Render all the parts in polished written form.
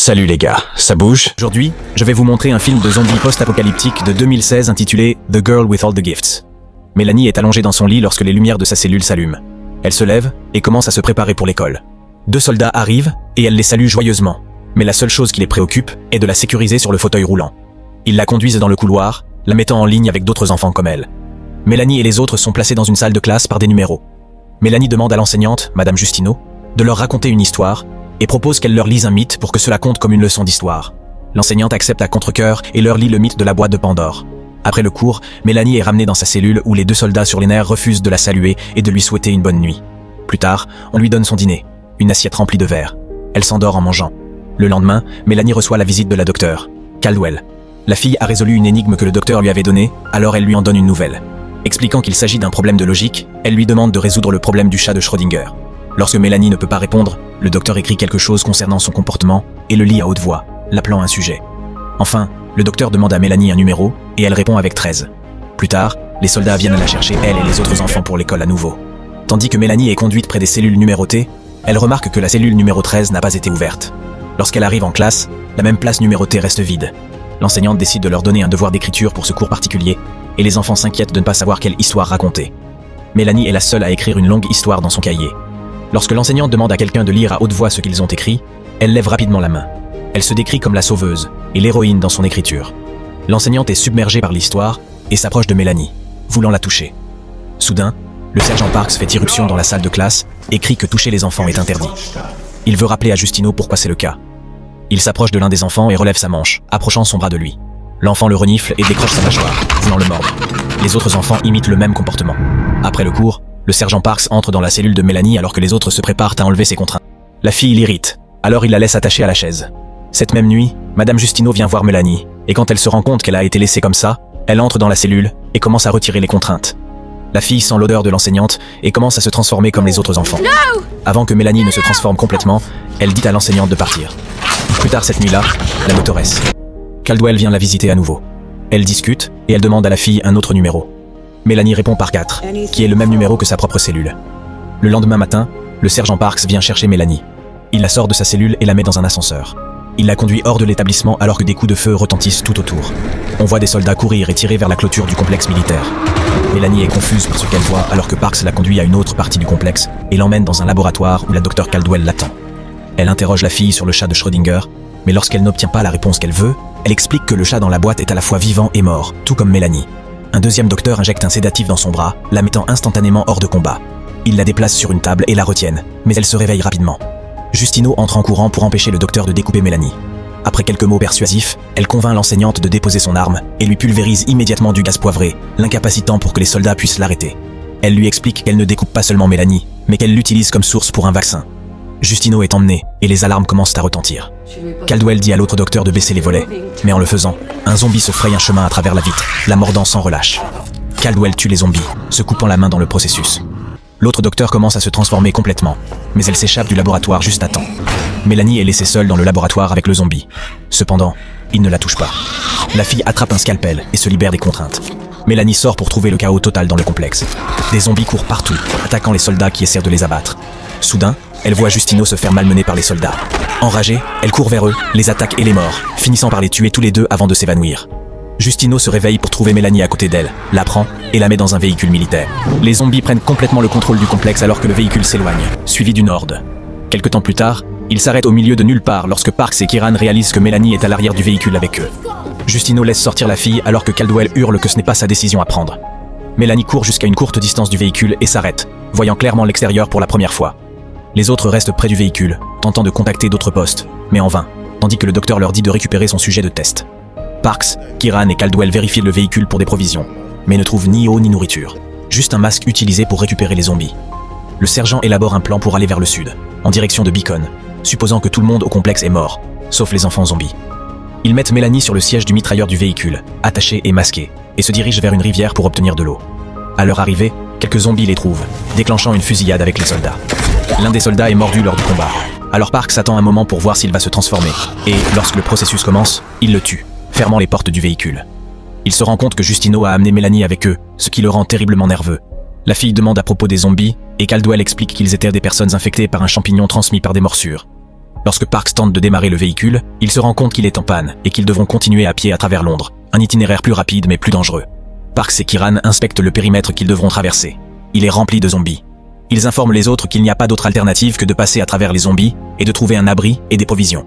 Salut les gars, ça bouge? Aujourd'hui, je vais vous montrer un film de zombies post-apocalyptique de 2016 intitulé The Girl with All the Gifts. Mélanie est allongée dans son lit lorsque les lumières de sa cellule s'allument. Elle se lève et commence à se préparer pour l'école. Deux soldats arrivent et elle les salue joyeusement. Mais la seule chose qui les préoccupe est de la sécuriser sur le fauteuil roulant. Ils la conduisent dans le couloir, la mettant en ligne avec d'autres enfants comme elle. Mélanie et les autres sont placés dans une salle de classe par des numéros. Mélanie demande à l'enseignante, Madame Justineau, de leur raconter une histoire et propose qu'elle leur lise un mythe pour que cela compte comme une leçon d'histoire. L'enseignante accepte à contre-cœur et leur lit le mythe de la boîte de Pandore. Après le cours, Mélanie est ramenée dans sa cellule où les deux soldats sur les nerfs refusent de la saluer et de lui souhaiter une bonne nuit. Plus tard, on lui donne son dîner, une assiette remplie de verre. Elle s'endort en mangeant. Le lendemain, Mélanie reçoit la visite de la docteure, Caldwell. La fille a résolu une énigme que le docteur lui avait donnée, alors elle lui en donne une nouvelle. Expliquant qu'il s'agit d'un problème de logique, elle lui demande de résoudre le problème du chat de Schrödinger. Lorsque Mélanie ne peut pas répondre, le docteur écrit quelque chose concernant son comportement et le lit à haute voix, l'appelant un sujet. Enfin, le docteur demande à Mélanie un numéro et elle répond avec 13. Plus tard, les soldats viennent la chercher elle et les autres enfants pour l'école à nouveau. Tandis que Mélanie est conduite près des cellules numérotées, elle remarque que la cellule numéro 13 n'a pas été ouverte. Lorsqu'elle arrive en classe, la même place numérotée reste vide. L'enseignante décide de leur donner un devoir d'écriture pour ce cours particulier et les enfants s'inquiètent de ne pas savoir quelle histoire raconter. Mélanie est la seule à écrire une longue histoire dans son cahier. Lorsque l'enseignante demande à quelqu'un de lire à haute voix ce qu'ils ont écrit, elle lève rapidement la main. Elle se décrit comme la sauveuse et l'héroïne dans son écriture. L'enseignante est submergée par l'histoire et s'approche de Mélanie, voulant la toucher. Soudain, le sergent Parks fait irruption dans la salle de classe et crie que toucher les enfants est interdit. Il veut rappeler à Justineau pourquoi c'est le cas. Il s'approche de l'un des enfants et relève sa manche, approchant son bras de lui. L'enfant le renifle et décroche sa mâchoire, voulant le mordre. Les autres enfants imitent le même comportement. Après le cours, le sergent Parks entre dans la cellule de Mélanie alors que les autres se préparent à enlever ses contraintes. La fille l'irrite, alors il la laisse attachée à la chaise. Cette même nuit, Madame Justineau vient voir Mélanie, et quand elle se rend compte qu'elle a été laissée comme ça, elle entre dans la cellule et commence à retirer les contraintes. La fille sent l'odeur de l'enseignante et commence à se transformer comme les autres enfants. Avant que Mélanie ne se transforme complètement, elle dit à l'enseignante de partir. Plus tard cette nuit-là, la doctoresse Caldwell vient la visiter à nouveau. Elle discute et elle demande à la fille un autre numéro. Mélanie répond par 4, qui est le même numéro que sa propre cellule. Le lendemain matin, le sergent Parks vient chercher Mélanie. Il la sort de sa cellule et la met dans un ascenseur. Il la conduit hors de l'établissement alors que des coups de feu retentissent tout autour. On voit des soldats courir et tirer vers la clôture du complexe militaire. Mélanie est confuse par ce qu'elle voit alors que Parks la conduit à une autre partie du complexe et l'emmène dans un laboratoire où la docteure Caldwell l'attend. Elle interroge la fille sur le chat de Schrödinger, mais lorsqu'elle n'obtient pas la réponse qu'elle veut, elle explique que le chat dans la boîte est à la fois vivant et mort, tout comme Mélanie. Un deuxième docteur injecte un sédatif dans son bras, la mettant instantanément hors de combat. Il la déplace sur une table et la retiennent, mais elle se réveille rapidement. Justineau entre en courant pour empêcher le docteur de découper Mélanie. Après quelques mots persuasifs, elle convainc l'enseignante de déposer son arme et lui pulvérise immédiatement du gaz poivré, l'incapacitant pour que les soldats puissent l'arrêter. Elle lui explique qu'elle ne découpe pas seulement Mélanie, mais qu'elle l'utilise comme source pour un vaccin. Justineau est emmené et les alarmes commencent à retentir. Caldwell dit à l'autre docteur de baisser les volets, mais en le faisant, un zombie se fraye un chemin à travers la vitre, la mordant sans relâche. Caldwell tue les zombies, se coupant la main dans le processus. L'autre docteur commence à se transformer complètement, mais elle s'échappe du laboratoire juste à temps. Mélanie est laissée seule dans le laboratoire avec le zombie. Cependant, il ne la touche pas. La fille attrape un scalpel et se libère des contraintes. Mélanie sort pour trouver le chaos total dans le complexe. Des zombies courent partout, attaquant les soldats qui essaient de les abattre. Soudain, elle voit Justineau se faire malmener par les soldats. Enragée, elle court vers eux, les attaque et les mord, finissant par les tuer tous les deux avant de s'évanouir. Justineau se réveille pour trouver Mélanie à côté d'elle, la prend et la met dans un véhicule militaire. Les zombies prennent complètement le contrôle du complexe alors que le véhicule s'éloigne, suivi d'une horde. Quelque temps plus tard, ils s'arrêtent au milieu de nulle part lorsque Parks et Kieran réalisent que Mélanie est à l'arrière du véhicule avec eux. Justineau laisse sortir la fille alors que Caldwell hurle que ce n'est pas sa décision à prendre. Mélanie court jusqu'à une courte distance du véhicule et s'arrête, voyant clairement l'extérieur pour la première fois. Les autres restent près du véhicule, tentant de contacter d'autres postes, mais en vain, tandis que le docteur leur dit de récupérer son sujet de test. Parks, Kieran et Caldwell vérifient le véhicule pour des provisions, mais ne trouvent ni eau ni nourriture. Juste un masque utilisé pour récupérer les zombies. Le sergent élabore un plan pour aller vers le sud, en direction de Beacon, supposant que tout le monde au complexe est mort, sauf les enfants zombies. Ils mettent Mélanie sur le siège du mitrailleur du véhicule, attachée et masquée, et se dirigent vers une rivière pour obtenir de l'eau. À leur arrivée, quelques zombies les trouvent, déclenchant une fusillade avec les soldats. L'un des soldats est mordu lors du combat. Alors Parks attend un moment pour voir s'il va se transformer, et lorsque le processus commence, il le tue, fermant les portes du véhicule. Il se rend compte que Justineau a amené Mélanie avec eux, ce qui le rend terriblement nerveux. La fille demande à propos des zombies, et Caldwell explique qu'ils étaient des personnes infectées par un champignon transmis par des morsures. Lorsque Parks tente de démarrer le véhicule, il se rend compte qu'il est en panne et qu'ils devront continuer à pied à travers Londres, un itinéraire plus rapide mais plus dangereux. Parks et Kieran inspectent le périmètre qu'ils devront traverser. Il est rempli de zombies. Ils informent les autres qu'il n'y a pas d'autre alternative que de passer à travers les zombies et de trouver un abri et des provisions.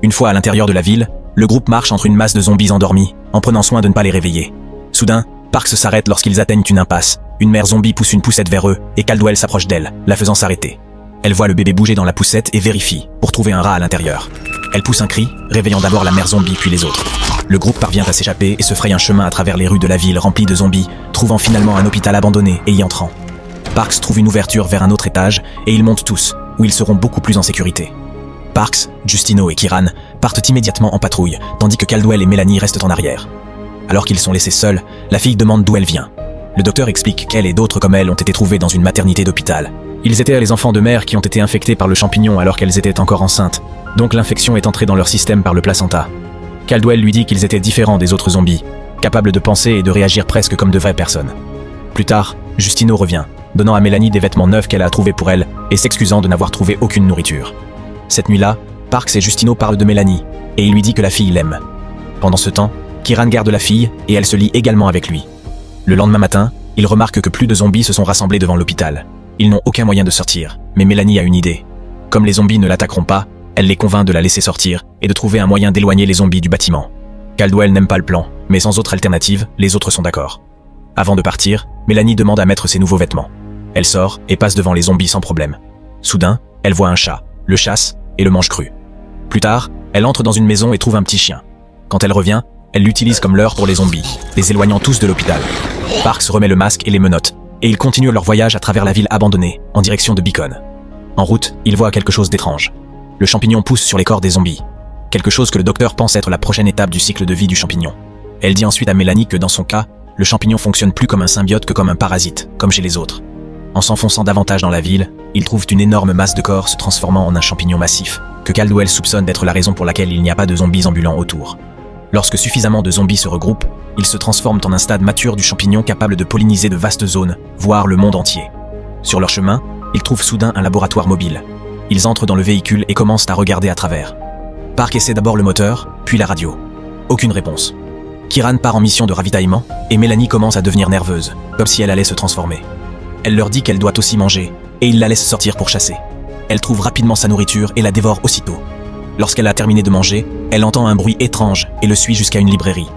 Une fois à l'intérieur de la ville, le groupe marche entre une masse de zombies endormis, en prenant soin de ne pas les réveiller. Soudain, Parks s'arrête lorsqu'ils atteignent une impasse. Une mère zombie pousse une poussette vers eux et Caldwell s'approche d'elle, la faisant s'arrêter. Elle voit le bébé bouger dans la poussette et vérifie, pour trouver un rat à l'intérieur. Elle pousse un cri, réveillant d'abord la mère zombie puis les autres. Le groupe parvient à s'échapper et se fraye un chemin à travers les rues de la ville remplies de zombies, trouvant finalement un hôpital abandonné et y entrant. Parks trouve une ouverture vers un autre étage et ils montent tous, où ils seront beaucoup plus en sécurité. Parks, Justino et Kieran partent immédiatement en patrouille, tandis que Caldwell et Melanie restent en arrière. Alors qu'ils sont laissés seuls, la fille demande d'où elle vient. Le docteur explique qu'elle et d'autres comme elle ont été trouvés dans une maternité d'hôpital. Ils étaient les enfants de mère qui ont été infectés par le champignon alors qu'elles étaient encore enceintes, donc l'infection est entrée dans leur système par le placenta. Caldwell lui dit qu'ils étaient différents des autres zombies, capables de penser et de réagir presque comme de vraies personnes. Plus tard, Justino revient, donnant à Melanie des vêtements neufs qu'elle a trouvés pour elle et s'excusant de n'avoir trouvé aucune nourriture. Cette nuit-là, Parks et Justino parlent de Melanie, et il lui dit que la fille l'aime. Pendant ce temps, Kieran garde la fille et elle se lie également avec lui. Le lendemain matin, il remarque que plus de zombies se sont rassemblés devant l'hôpital. Ils n'ont aucun moyen de sortir, mais Melanie a une idée. Comme les zombies ne l'attaqueront pas, elle les convainc de la laisser sortir et de trouver un moyen d'éloigner les zombies du bâtiment. Caldwell n'aime pas le plan, mais sans autre alternative, les autres sont d'accord. Avant de partir, Melanie demande à mettre ses nouveaux vêtements. Elle sort et passe devant les zombies sans problème. Soudain, elle voit un chat, le chasse et le mange cru. Plus tard, elle entre dans une maison et trouve un petit chien. Quand elle revient, elle l'utilise comme leurre pour les zombies, les éloignant tous de l'hôpital. Parks remet le masque et les menottes, et ils continuent leur voyage à travers la ville abandonnée, en direction de Beacon. En route, ils voient quelque chose d'étrange. Le champignon pousse sur les corps des zombies. Quelque chose que le docteur pense être la prochaine étape du cycle de vie du champignon. Elle dit ensuite à Melanie que dans son cas, le champignon fonctionne plus comme un symbiote que comme un parasite, comme chez les autres. En s'enfonçant davantage dans la ville, ils trouvent une énorme masse de corps se transformant en un champignon massif, que Caldwell soupçonne d'être la raison pour laquelle il n'y a pas de zombies ambulants autour. Lorsque suffisamment de zombies se regroupent, ils se transforment en un stade mature du champignon capable de polliniser de vastes zones, voire le monde entier. Sur leur chemin, ils trouvent soudain un laboratoire mobile. Ils entrent dans le véhicule et commencent à regarder à travers. Park essaie d'abord le moteur, puis la radio. Aucune réponse. Kieran part en mission de ravitaillement, et Melanie commence à devenir nerveuse, comme si elle allait se transformer. Elle leur dit qu'elle doit aussi manger, et ils la laissent sortir pour chasser. Elle trouve rapidement sa nourriture et la dévore aussitôt. Lorsqu'elle a terminé de manger, elle entend un bruit étrange et le suit jusqu'à une librairie.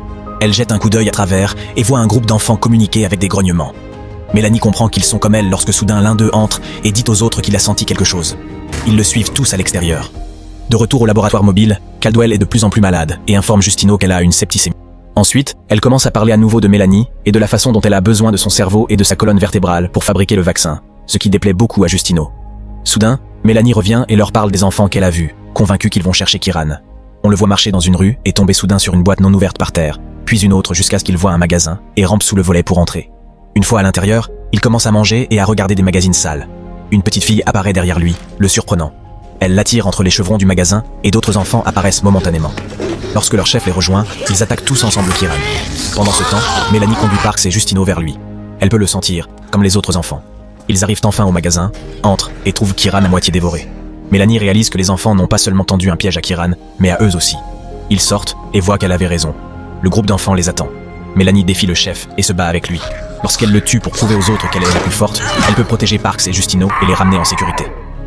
Elle jette un coup d'œil à travers et voit un groupe d'enfants communiquer avec des grognements. Melanie comprend qu'ils sont comme elle lorsque soudain l'un d'eux entre et dit aux autres qu'il a senti quelque chose. Ils le suivent tous à l'extérieur. De retour au laboratoire mobile, Caldwell est de plus en plus malade et informe Justino qu'elle a une septicémie. Ensuite, elle commence à parler à nouveau de Melanie et de la façon dont elle a besoin de son cerveau et de sa colonne vertébrale pour fabriquer le vaccin, ce qui déplaît beaucoup à Justino. Soudain, Melanie revient et leur parle des enfants qu'elle a vus, convaincue qu'ils vont chercher Kieran. On le voit marcher dans une rue et tomber soudain sur une boîte non ouverte par terre, puis une autre jusqu'à ce qu'il voit un magasin et rampe sous le volet pour entrer. Une fois à l'intérieur, il commence à manger et à regarder des magazines sales. Une petite fille apparaît derrière lui, le surprenant. Elle l'attire entre les chevrons du magasin et d'autres enfants apparaissent momentanément. Lorsque leur chef les rejoint, ils attaquent tous ensemble Kieran. Pendant ce temps, Melanie conduit Parks et Justino vers lui. Elle peut le sentir, comme les autres enfants. Ils arrivent enfin au magasin, entrent et trouvent Kieran à moitié dévoré. Mélanie réalise que les enfants n'ont pas seulement tendu un piège à Kieran, mais à eux aussi. Ils sortent et voient qu'elle avait raison. Le groupe d'enfants les attend. Mélanie défie le chef et se bat avec lui. Lorsqu'elle le tue pour prouver aux autres qu'elle est la plus forte, elle peut protéger Parks et Justino et les ramener en sécurité.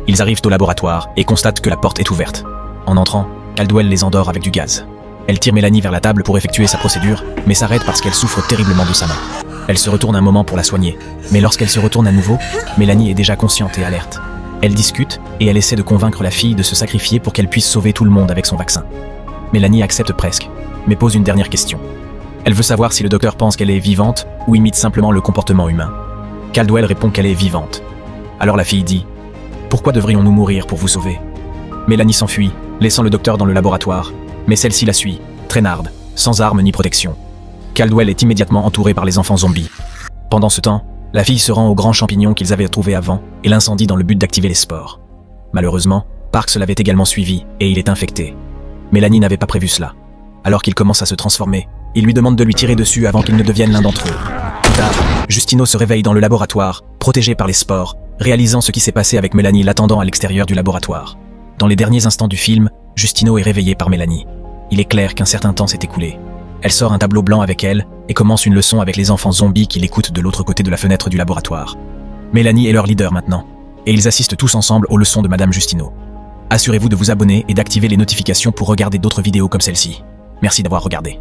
Ils arrivent au laboratoire et constatent que la porte est ouverte. En entrant, Caldwell les endort avec du gaz. Elle tire Mélanie vers la table pour effectuer sa procédure, mais s'arrête parce qu'elle souffre terriblement de sa main. Elle se retourne un moment pour la soigner, mais lorsqu'elle se retourne à nouveau, Mélanie est déjà consciente et alerte. Elle discute et elle essaie de convaincre la fille de se sacrifier pour qu'elle puisse sauver tout le monde avec son vaccin. Mélanie accepte presque, mais pose une dernière question. Elle veut savoir si le docteur pense qu'elle est vivante ou imite simplement le comportement humain. Caldwell répond qu'elle est vivante. Alors la fille dit « Pourquoi devrions-nous mourir pour vous sauver ?» Mélanie s'enfuit, laissant le docteur dans le laboratoire, mais celle-ci la suit, traînarde, sans armes ni protection. Caldwell est immédiatement entouré par les enfants zombies. Pendant ce temps, la fille se rend au grand champignon qu'ils avaient trouvé avant et l'incendie dans le but d'activer les spores. Malheureusement, Parks l'avait également suivi et il est infecté. Mélanie n'avait pas prévu cela. Alors qu'il commence à se transformer, il lui demande de lui tirer dessus avant qu'il ne devienne l'un d'entre eux. Plus tard, Justino se réveille dans le laboratoire, protégé par les spores, réalisant ce qui s'est passé avec Mélanie l'attendant à l'extérieur du laboratoire. Dans les derniers instants du film, Justino est réveillé par Mélanie. Il est clair qu'un certain temps s'est écoulé. Elle sort un tableau blanc avec elle et commence une leçon avec les enfants zombies qui l'écoutent de l'autre côté de la fenêtre du laboratoire. Mélanie est leur leader maintenant, et ils assistent tous ensemble aux leçons de Madame Justino. Assurez-vous de vous abonner et d'activer les notifications pour regarder d'autres vidéos comme celle-ci. Merci d'avoir regardé.